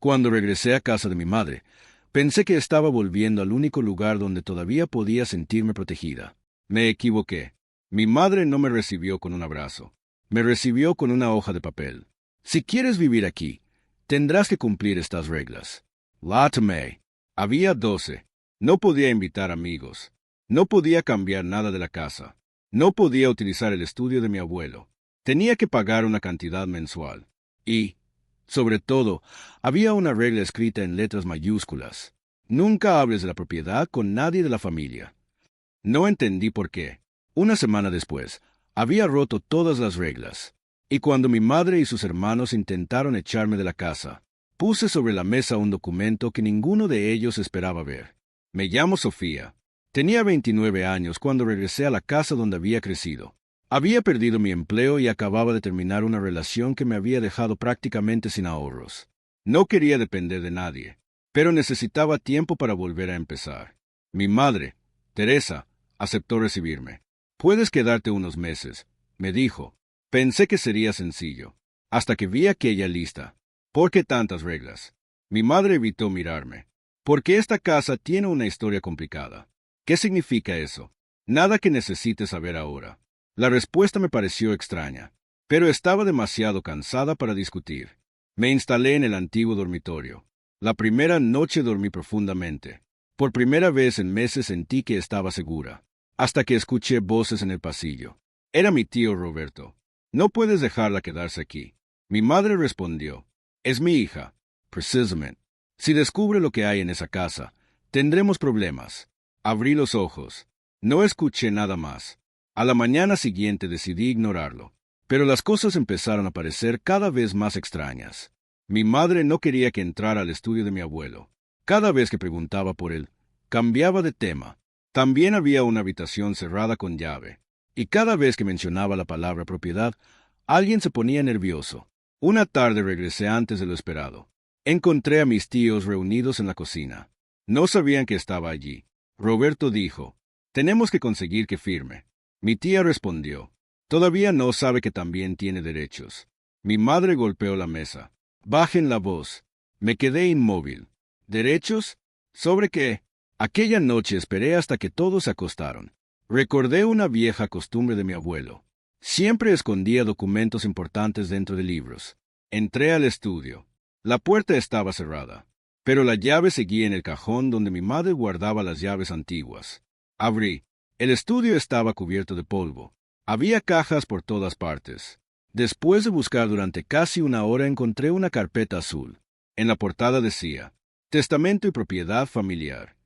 Cuando regresé a casa de mi madre, pensé que estaba volviendo al único lugar donde todavía podía sentirme protegida. Me equivoqué. Mi madre no me recibió con un abrazo. Me recibió con una hoja de papel. Si quieres vivir aquí, tendrás que cumplir estas reglas. La tomé. Había 12. No podía invitar amigos. No podía cambiar nada de la casa. No podía utilizar el estudio de mi abuelo. Tenía que pagar una cantidad mensual. Y, sobre todo, había una regla escrita en letras mayúsculas. Nunca hables de la propiedad con nadie de la familia. No entendí por qué. Una semana después, había roto todas las reglas. Y cuando mi madre y sus hermanos intentaron echarme de la casa, puse sobre la mesa un documento que ninguno de ellos esperaba ver. Me llamo Sofía. Tenía 29 años cuando regresé a la casa donde había crecido. Había perdido mi empleo y acababa de terminar una relación que me había dejado prácticamente sin ahorros. No quería depender de nadie, pero necesitaba tiempo para volver a empezar. Mi madre, Teresa, aceptó recibirme. «Puedes quedarte unos meses», me dijo. Pensé que sería sencillo, hasta que vi aquella lista. ¿Por qué tantas reglas? Mi madre evitó mirarme. Porque esta casa tiene una historia complicada. ¿Qué significa eso? Nada que necesites saber ahora. La respuesta me pareció extraña, pero estaba demasiado cansada para discutir. Me instalé en el antiguo dormitorio. La primera noche dormí profundamente. Por primera vez en meses sentí que estaba segura, hasta que escuché voces en el pasillo. Era mi tío Roberto. «No puedes dejarla quedarse aquí». Mi madre respondió. «Es mi hija». Precisamente. Si descubre lo que hay en esa casa, tendremos problemas. Abrí los ojos. No escuché nada más. A la mañana siguiente decidí ignorarlo. Pero las cosas empezaron a parecer cada vez más extrañas. Mi madre no quería que entrara al estudio de mi abuelo. Cada vez que preguntaba por él, cambiaba de tema. También había una habitación cerrada con llave. Y cada vez que mencionaba la palabra propiedad, alguien se ponía nervioso. Una tarde regresé antes de lo esperado. Encontré a mis tíos reunidos en la cocina. No sabían que estaba allí. Roberto dijo, «Tenemos que conseguir que firme». Mi tía respondió, «Todavía no sabe que también tiene derechos». Mi madre golpeó la mesa. «Bajen la voz». Me quedé inmóvil. ¿Derechos? ¿Sobre qué? Aquella noche esperé hasta que todos se acostaron. Recordé una vieja costumbre de mi abuelo. Siempre escondía documentos importantes dentro de libros. Entré al estudio. La puerta estaba cerrada, pero la llave seguía en el cajón donde mi madre guardaba las llaves antiguas. Abrí. El estudio estaba cubierto de polvo. Había cajas por todas partes. Después de buscar durante casi una hora encontré una carpeta azul. En la portada decía, «Testamento y propiedad familiar».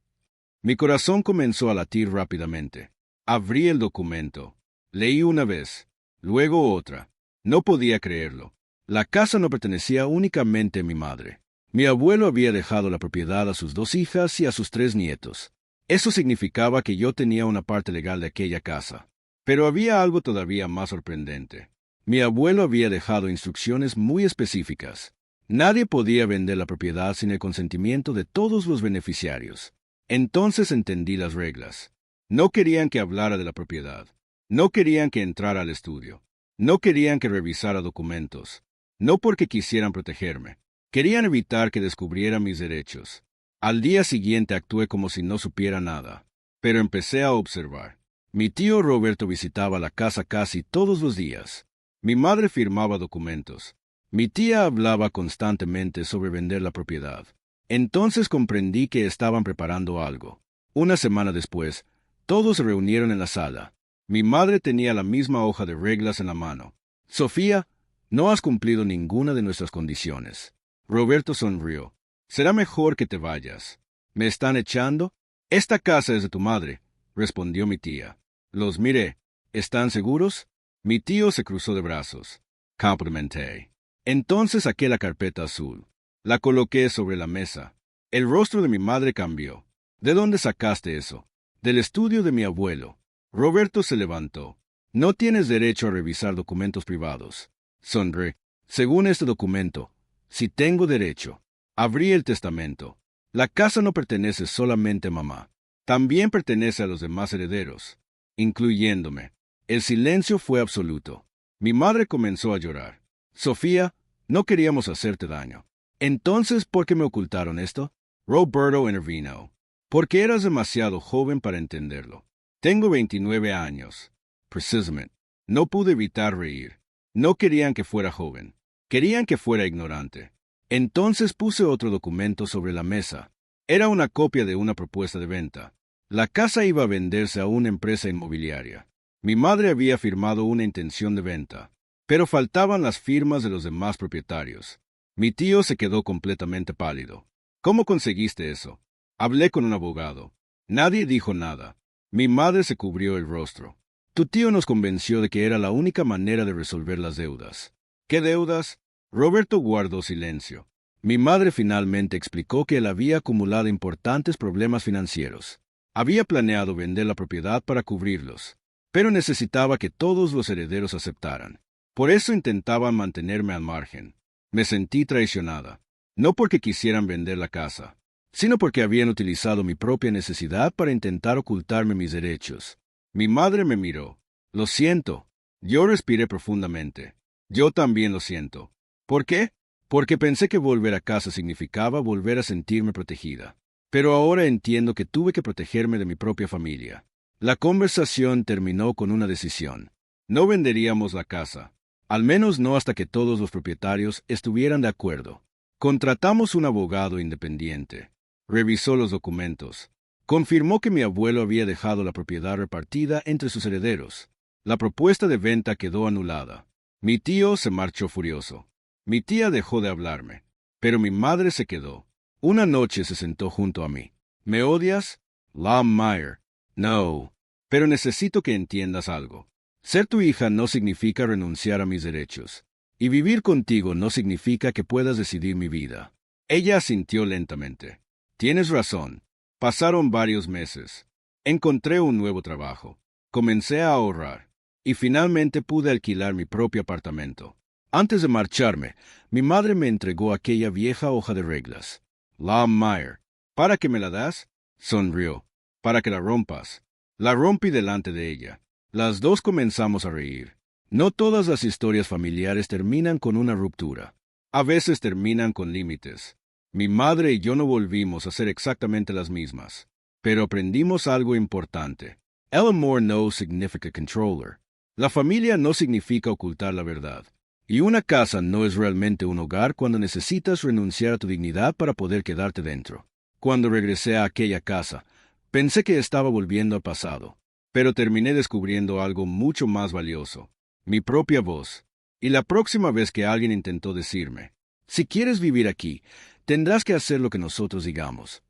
Mi corazón comenzó a latir rápidamente. Abrí el documento. Leí una vez, luego otra. No podía creerlo. La casa no pertenecía únicamente a mi madre. Mi abuelo había dejado la propiedad a sus 2 hijas y a sus 3 nietos. Eso significaba que yo tenía una parte legal de aquella casa. Pero había algo todavía más sorprendente. Mi abuelo había dejado instrucciones muy específicas. Nadie podía vender la propiedad sin el consentimiento de todos los beneficiarios. Entonces entendí las reglas. No querían que hablara de la propiedad. No querían que entrara al estudio. No querían que revisara documentos. No porque quisieran protegerme. Querían evitar que descubriera mis derechos. Al día siguiente actué como si no supiera nada. Pero empecé a observar. Mi tío Roberto visitaba la casa casi todos los días. Mi madre firmaba documentos. Mi tía hablaba constantemente sobre vender la propiedad. Entonces comprendí que estaban preparando algo. Una semana después, todos se reunieron en la sala. Mi madre tenía la misma hoja de reglas en la mano. «Sofía, no has cumplido ninguna de nuestras condiciones». Roberto sonrió. «Será mejor que te vayas». «¿Me están echando?» «Esta casa es de tu madre», respondió mi tía. Los miré. «¿Están seguros?» Mi tío se cruzó de brazos. Complimenté. Entonces saqué la carpeta azul. La coloqué sobre la mesa. El rostro de mi madre cambió. «¿De dónde sacaste eso?» «Del estudio de mi abuelo». Roberto se levantó. «No tienes derecho a revisar documentos privados». Sonreí. «Según este documento, sí tengo derecho». Abrí el testamento. La casa no pertenece solamente a mamá. También pertenece a los demás herederos, incluyéndome. El silencio fue absoluto. Mi madre comenzó a llorar. «Sofía, no queríamos hacerte daño». Entonces, ¿por qué me ocultaron esto? Roberto intervino. Porque eras demasiado joven para entenderlo. Tengo 29 años. Precisamente. No pude evitar reír. No querían que fuera joven. Querían que fuera ignorante. Entonces puse otro documento sobre la mesa. Era una copia de una propuesta de venta. La casa iba a venderse a una empresa inmobiliaria. Mi madre había firmado una intención de venta, pero faltaban las firmas de los demás propietarios. Mi tío se quedó completamente pálido. ¿Cómo conseguiste eso? Hablé con un abogado. Nadie dijo nada. Mi madre se cubrió el rostro. Tu tío nos convenció de que era la única manera de resolver las deudas. ¿Qué deudas? Roberto guardó silencio. Mi madre finalmente explicó que él había acumulado importantes problemas financieros. Había planeado vender la propiedad para cubrirlos, pero necesitaba que todos los herederos aceptaran. Por eso intentaban mantenerme al margen. Me sentí traicionada, no porque quisieran vender la casa, sino porque habían utilizado mi propia necesidad para intentar ocultarme mis derechos. Mi madre me miró. Lo siento. Yo respiré profundamente. Yo también lo siento. ¿Por qué? Porque pensé que volver a casa significaba volver a sentirme protegida. Pero ahora entiendo que tuve que protegerme de mi propia familia. La conversación terminó con una decisión. No venderíamos la casa, al menos no hasta que todos los propietarios estuvieran de acuerdo. Contratamos un abogado independiente. Revisó los documentos. Confirmó que mi abuelo había dejado la propiedad repartida entre sus herederos. La propuesta de venta quedó anulada. Mi tío se marchó furioso. Mi tía dejó de hablarme, pero mi madre se quedó. Una noche se sentó junto a mí. ¿Me odias? Lam Meyer. No. Pero necesito que entiendas algo. Ser tu hija no significa renunciar a mis derechos. Y vivir contigo no significa que puedas decidir mi vida. Ella asintió lentamente. Tienes razón. Pasaron varios meses. Encontré un nuevo trabajo. Comencé a ahorrar. Y finalmente pude alquilar mi propio apartamento. Antes de marcharme, mi madre me entregó aquella vieja hoja de reglas. Lam Meyer. ¿Para qué me la das? Sonrió. Para que la rompas. La rompí delante de ella. Las dos comenzamos a reír. No todas las historias familiares terminan con una ruptura. A veces terminan con límites. Mi madre y yo no volvimos a ser exactamente las mismas. Pero aprendimos algo importante. Eleanor no significa controller. La familia no significa ocultar la verdad. Y una casa no es realmente un hogar cuando necesitas renunciar a tu dignidad para poder quedarte dentro. Cuando regresé a aquella casa, pensé que estaba volviendo al pasado, pero terminé descubriendo algo mucho más valioso, mi propia voz. Y la próxima vez que alguien intentó decirme, si quieres vivir aquí, tendrás que hacer lo que nosotros digamos,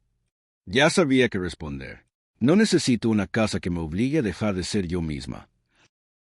ya sabía qué responder. No necesito una casa que me obligue a dejar de ser yo misma.